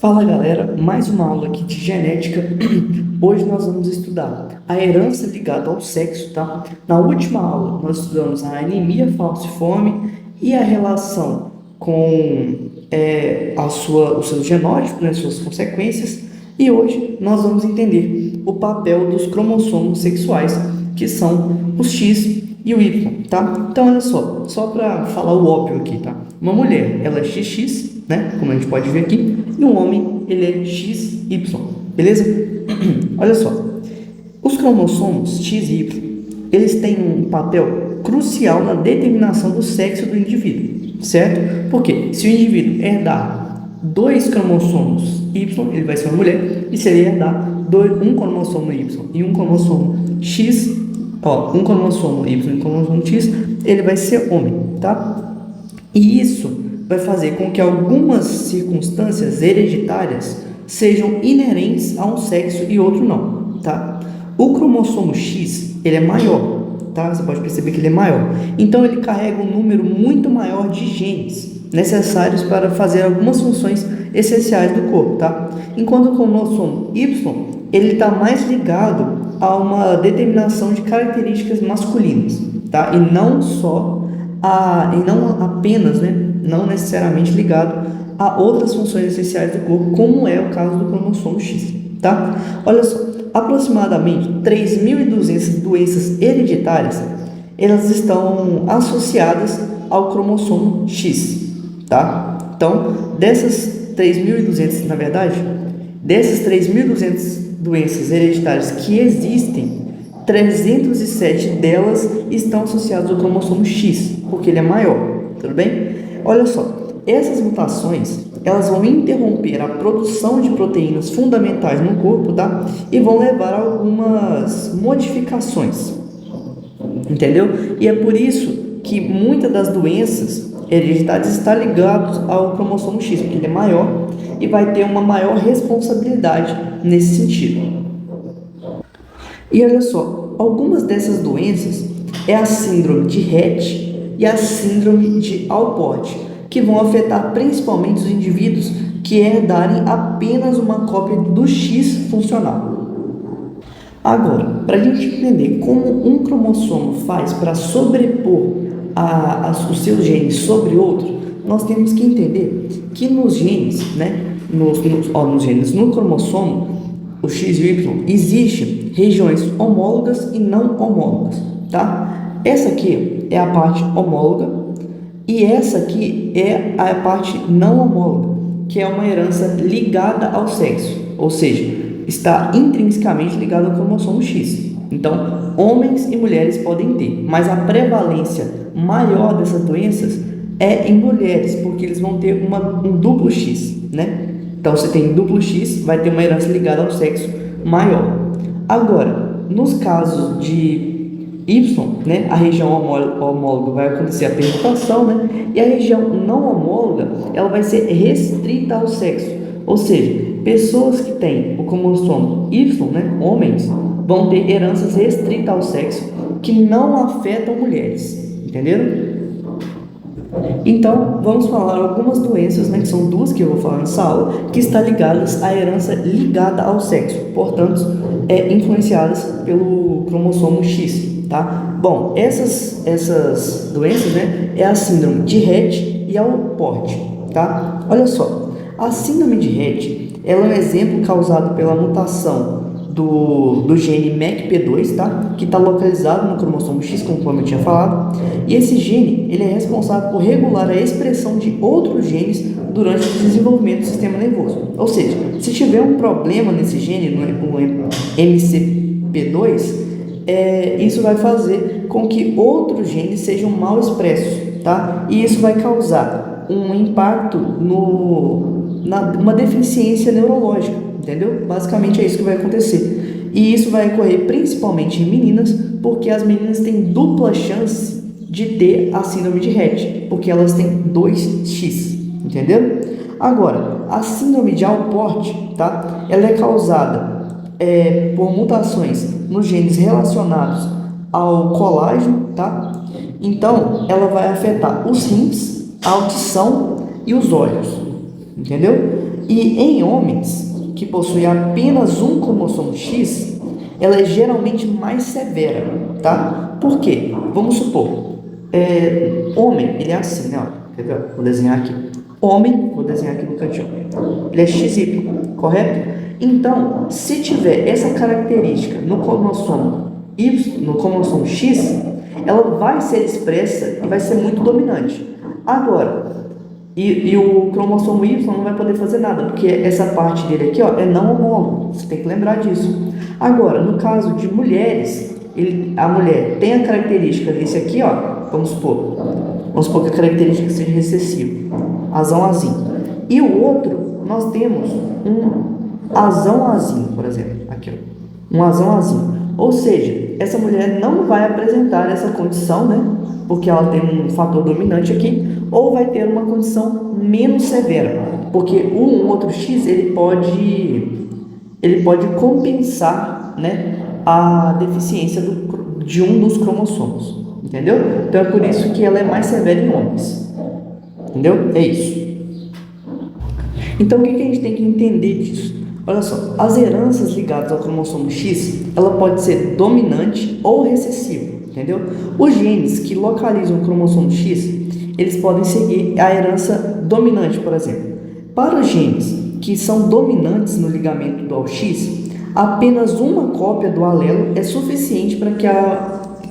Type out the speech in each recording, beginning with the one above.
Fala galera, mais uma aula aqui de genética. Hoje nós vamos estudar a herança ligada ao sexo, tá? Na última aula nós estudamos a anemia falciforme e a relação com os seus genótipos, né, suas consequências. E hoje nós vamos entender o papel dos cromossomos sexuais, que são os X e o Y, tá? Então olha só para falar o óbvio aqui, tá? Uma mulher, ela é XX, né? Como a gente pode ver aqui, e um homem, ele é XY, beleza? Olha só, os cromossomos X e Y, eles têm um papel crucial na determinação do sexo do indivíduo, certo? Porque se o indivíduo herdar dois cromossomos Y, ele vai ser uma mulher, e se ele herdar um cromossomo Y e um cromossomo X, um cromossomo Y e um cromossomo X, ele vai ser homem, tá? E isso vai fazer com que algumas circunstâncias hereditárias sejam inerentes a um sexo e outro não, tá? O cromossomo X, ele é maior, tá? Você pode perceber que ele é maior. Então, ele carrega um número muito maior de genes necessários para fazer algumas funções essenciais do corpo, tá? Enquanto o cromossomo Y, ele está mais ligado a uma determinação de características masculinas, tá? E não apenas, né? Não necessariamente ligado a outras funções essenciais do corpo, como é o caso do cromossomo X, tá? Olha só, aproximadamente 3.200 doenças hereditárias, elas estão associadas ao cromossomo X, tá? Então, dessas 3.200, na verdade, dessas 3.200 doenças hereditárias que existem, 307 delas estão associadas ao cromossomo X, porque ele é maior, tudo bem? Olha só, essas mutações, elas vão interromper a produção de proteínas fundamentais no corpo, tá? E vão levar a algumas modificações, entendeu? E é por isso que muitas das doenças hereditárias estão ligadas ao cromossomo X, porque ele é maior e vai ter uma maior responsabilidade nesse sentido. E olha só, algumas dessas doenças é a síndrome de Rett e a síndrome de Alport, que vão afetar principalmente os indivíduos que herdarem apenas uma cópia do X funcional. Agora, para a gente entender como um cromossomo faz para sobrepor os seus genes sobre outro, nós temos que entender que nos genes, né, no cromossomo, o X e o Y, existem regiões homólogas e não homólogas, tá? Essa aqui é a parte homóloga e essa aqui é a parte não homóloga, que é uma herança ligada ao sexo, ou seja, está intrinsecamente ligada ao cromossomo X. Então, homens e mulheres podem ter, mas a prevalência maior dessas doenças é em mulheres, porque eles vão ter um duplo X, né? Então, se tem duplo X, vai ter uma herança ligada ao sexo maior. Agora, nos casos de Y, né, a região homóloga vai acontecer a permutação, né, e a região não homóloga, ela vai ser restrita ao sexo. Ou seja, pessoas que têm o cromossomo Y, né, homens, vão ter heranças restritas ao sexo que não afetam mulheres. Entenderam? Então, vamos falar algumas doenças, né, que são duas que eu vou falar nessa aula, que estão ligadas à herança ligada ao sexo, portanto, influenciadas pelo cromossomo X, tá? Bom, essas doenças, né, é a síndrome de Rett e Alport, tá? Olha só, a síndrome de Rett, ela é um exemplo causado pela mutação do gene MECP2, tá? Que está localizado no cromossomo X, como eu tinha falado, e esse gene, ele é responsável por regular a expressão de outros genes durante o desenvolvimento do sistema nervoso. Ou seja, se tiver um problema nesse gene, no MCP2, isso vai fazer com que outros genes sejam mal expressos, tá? E isso vai causar um impacto uma deficiência neurológica, entendeu? Basicamente é isso que vai acontecer. E isso vai ocorrer principalmente em meninas, porque as meninas têm dupla chance de ter a síndrome de Rett, porque elas têm 2X, entendeu? Agora, a síndrome de Alport, tá? Ela é causada por mutações nos genes relacionados ao colágeno, tá? Então, ela vai afetar os rins, a audição e os olhos, entendeu? E em homens que possuem apenas um cromossomo X, ela é geralmente mais severa, tá? Por quê? Vamos supor, homem, ele é assim, né? Quer ver? Vou desenhar aqui. Homem, vou desenhar aqui no cantinho. Ele é XY, correto? Então, se tiver essa característica no cromossomo Y, no cromossomo X, ela vai ser expressa e vai ser muito dominante. Agora, e o cromossomo Y não vai poder fazer nada, porque essa parte dele aqui, ó, é não homólogo. Você tem que lembrar disso. Agora, no caso de mulheres, a mulher tem a característica desse aqui, ó, vamos supor que a característica seja recessiva, azão azinho. E o outro, nós temos um azão azinho, por exemplo, aqui, ó, um azão azinho. Ou seja, essa mulher não vai apresentar essa condição, né? Porque ela tem um fator dominante aqui, ou vai ter uma condição menos severa, porque um outro X ele pode compensar, né, a deficiência de um dos cromossomos, entendeu? Então é por isso que ela é mais severa em homens, entendeu? É isso. Então o que a gente tem que entender disso? Olha só, as heranças ligadas ao cromossomo X, ela pode ser dominante ou recessiva, entendeu? Os genes que localizam o cromossomo X, eles podem seguir a herança dominante, por exemplo. Para os genes que são dominantes no ligamento do X, apenas uma cópia do alelo é suficiente para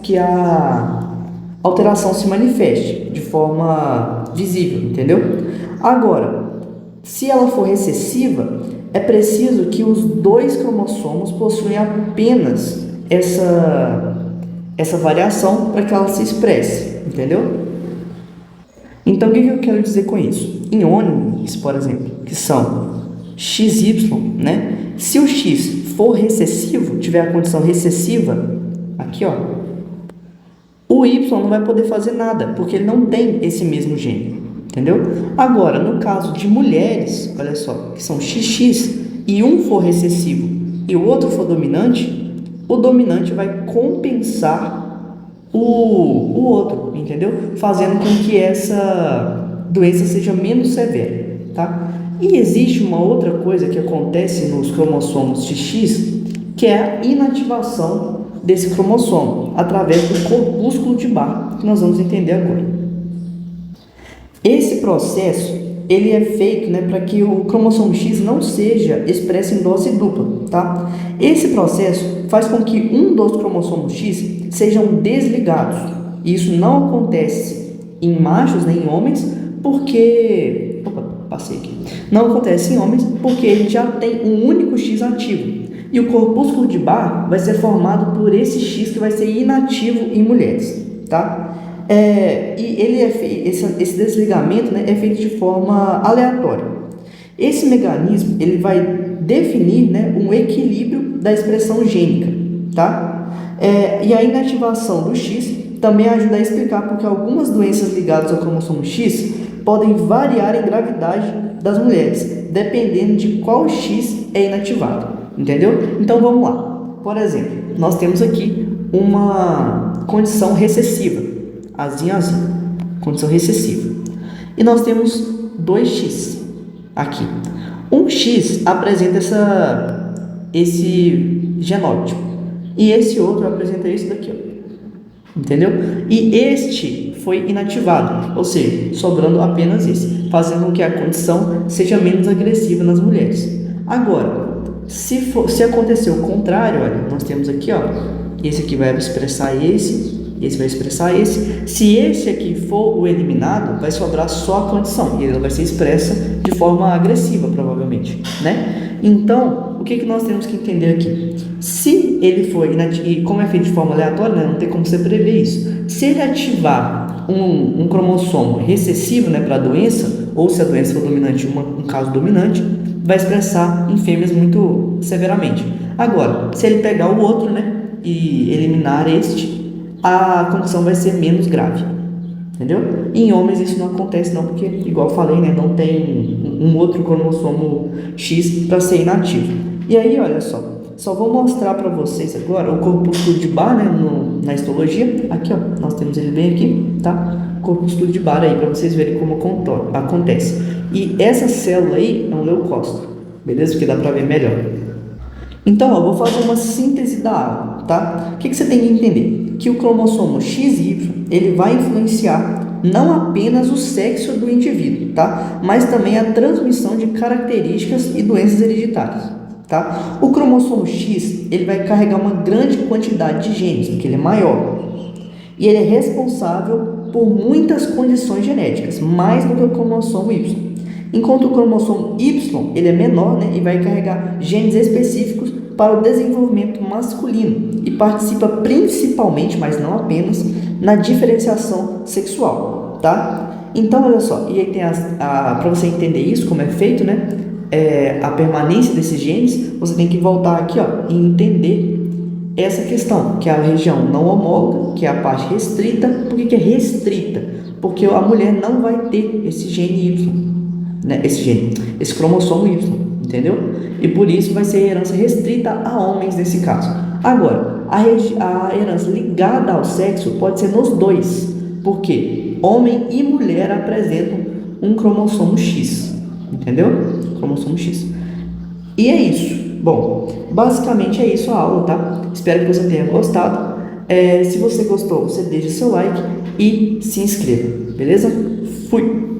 que a alteração se manifeste de forma visível, entendeu? Agora, se ela for recessiva, é preciso que os dois cromossomos possuem apenas essa variação para que ela se expresse, entendeu? Então, o que eu quero dizer com isso? Em homens, por exemplo, que são XY, né? Se o X for recessivo, tiver a condição recessiva, aqui, ó, o Y não vai poder fazer nada, porque ele não tem esse mesmo gene, entendeu? Agora, no caso de mulheres, olha só, que são XX, e um for recessivo e o outro for dominante, o dominante vai compensar o outro, entendeu? Fazendo com que essa doença seja menos severa, tá? E existe uma outra coisa que acontece nos cromossomos XX, que é a inativação desse cromossomo, através do corpúsculo de Barr, que nós vamos entender agora. Esse processo, ele é feito, né, para que o cromossomo X não seja expresso em dose dupla, tá? Esse processo faz com que um dos cromossomos X sejam desligados. Isso não acontece em machos nem em homens, porque... passei aqui. Não acontece em homens porque ele já tem um único X ativo. E o corpúsculo de Barr vai ser formado por esse X que vai ser inativo em mulheres, tá? E ele esse desligamento, né, é feito de forma aleatória. Esse mecanismo ele vai definir, né, um equilíbrio da expressão gênica, tá? E a inativação do X também ajuda a explicar porque algumas doenças ligadas ao cromossomo X podem variar em gravidade das mulheres, dependendo de qual X é inativado, entendeu? Então vamos lá. Por exemplo, nós temos aqui uma condição recessiva, azinho, condição recessiva. E nós temos 2x aqui. Um x apresenta esse genótipo e esse outro apresenta isso daqui, ó. Entendeu? E este foi inativado, ou seja, sobrando apenas esse, fazendo com que a condição seja menos agressiva nas mulheres. Agora, se acontecer o contrário, olha, nós temos aqui, ó, esse aqui vai expressar esse vai expressar esse. Se esse aqui for o eliminado, vai sobrar só a condição e ela vai ser expressa de forma agressiva, provavelmente, né? Então, o que nós temos que entender aqui? Se ele for inativo, e como é feito de forma aleatória, né, não tem como você prever isso. Se ele ativar um cromossomo recessivo, né, para a doença, ou se a doença for dominante, um caso dominante, vai expressar em fêmeas muito severamente. Agora, se ele pegar o outro, né, e eliminar este, a condição vai ser menos grave, entendeu? Em homens isso não acontece não, porque, igual eu falei, né, não tem um outro cromossomo X para ser inativo. E aí, olha só vou mostrar para vocês agora o corpúsculo de Barr, né, na histologia. Aqui, ó, nós temos ele bem aqui, tá? Corpúsculo de Barr aí, para vocês verem como acontece. E essa célula aí é um leucócito, beleza? Porque dá para ver melhor. Então, ó, vou fazer uma síntese da aula, tá? O que você tem que entender? Que o cromossomo XY, ele vai influenciar não apenas o sexo do indivíduo, tá? Mas também a transmissão de características e doenças hereditárias, tá? O cromossomo X, ele vai carregar uma grande quantidade de genes, porque ele é maior. E ele é responsável por muitas condições genéticas, mais do que o cromossomo Y. Enquanto o cromossomo Y, ele é menor, né, e vai carregar genes específicos para o desenvolvimento masculino e participa principalmente, mas não apenas, na diferenciação sexual, tá? Então, olha só, e aí tem para você entender isso, como é feito, né, a permanência desses genes, você tem que voltar aqui, ó, e entender essa questão, que é a região não homóloga, que é a parte restrita. Por que é restrita? Porque a mulher não vai ter esse gene Y, né? Esse cromossomo Y, entendeu? E por isso vai ser herança restrita a homens nesse caso. Agora, a herança ligada ao sexo pode ser nos dois, porque homem e mulher apresentam um cromossomo X, entendeu? Cromossomo X. E é isso. Bom, basicamente é isso a aula, tá? Espero que você tenha gostado. Se você gostou, você deixa seu like e se inscreva, beleza? Fui!